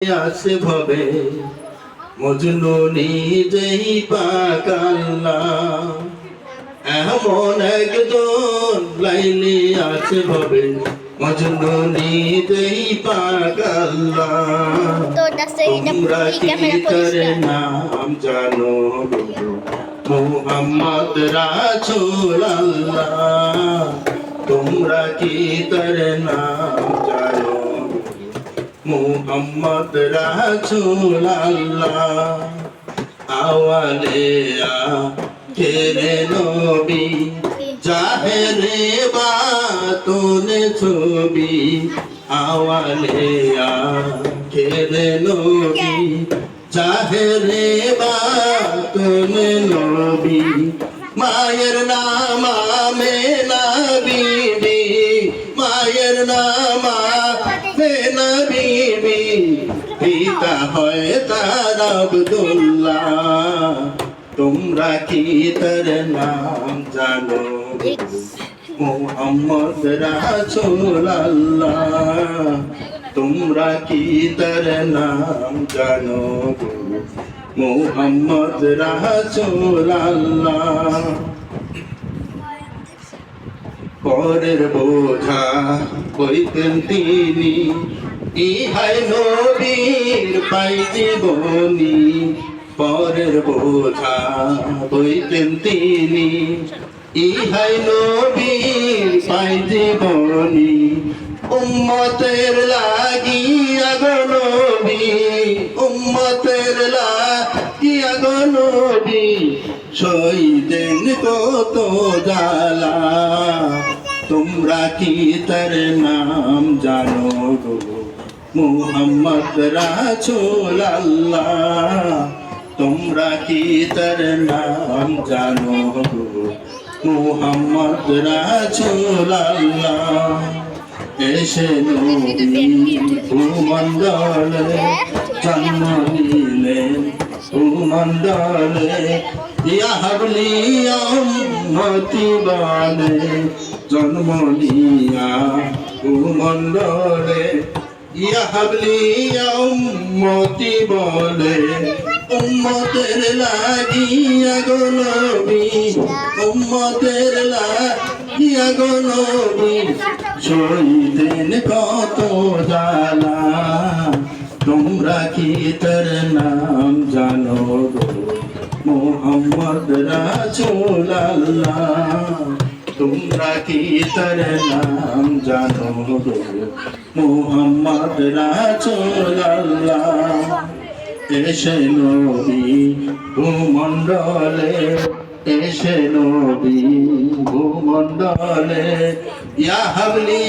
আছে ভবে মজনু নিজেই পাক আল্লাহ। এমন একজন লাইলি আছে ভবে মজনু নিজেই পাক আল্লাহ। তোমরা কি তার নাম জানো মুহাম্মদ রাসূল আল্লাহ। তোমরা কি তার নাম জানো মুহাম্মদ রাসূল আল্লাহ। আওয়ালে আখেরে নবী জাহেরে বাতুনে ছবি। আওয়ালে আখেরে নবী জাহেরে বাতুনে নবী। মায়ের নাম আমেনা বিবি, মায়ের নাম আমেনা বিবি। পিতা হয় তার আব্দুল্লাহ। তোমরা কি তার নাম জানো মুহাম্মদ রাসূল আল্লাহ। তোমরা কি তার নাম জানো মুহাম্মদ রাসূল আল্লাহ। পরের বোঝা বইতেন তিনি, ইহাই নবীর পাই জীবনী। পরের বোঝা বইতেন তিনি, ইহাই নবীর পাই জীবনী। উম্মতের লাগিয়া গো নবী, উম্মতের লাগিয়া গো নবী। সইতেন কত জ্বালা। তোমরা কি তার নাম জানো গো মুহাম্মদ রাসূল আল্লাহ। তোমরা কি তার নাম জানো গো মুহাম্মদ রাসূল আল্লাহ। এসে নবী ভূমণ্ডলে জন্ম নিলেন ভূমণ্ডলে। ইয়া হাবলি উম্মতি বলে জন্ম নিয়া ভূমণ্ডলে। ইয়া হাবলি উম্মতি বলে উম্মতের লাগিয়া গো নবী, উম্মতের লাগিয়া গো নবী। সইতেন কত জ্বালা। তোমরা কি তার নাম জানো গো মুহাম্মদ রাসূল আল্লাহ। তোমরা কি তার নাম জানো গো মুহাম্মদ রাসূল আল্লাহ। এসে নবী ভূমণ্ডলে, এসে নবী ভূমণ্ডলে। ইয়া হাবলি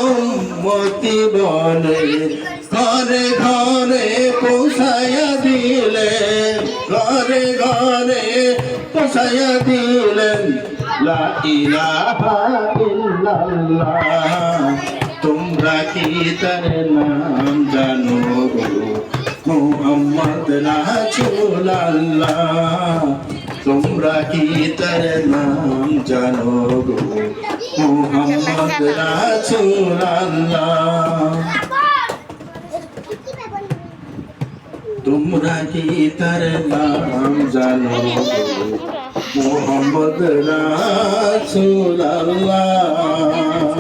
উম্মতি বলে ঘরে ঘরে পৌঁছায়া দিলে, ঘরে ঘরে পৌঁছায়া দিলেন লা ইলাহা ইল্লাল্লাহ। তোমরা কি তার নাম জানো গো মুহাম্মদ রাসূল আল্লাহ। তোমরা কি তার নাম জানো গো মুহাম্মদ রাসূল আল্লাহ। তোমরা কি তার নাম জানো মুহাম্মদ রাসূল আল্লাহ।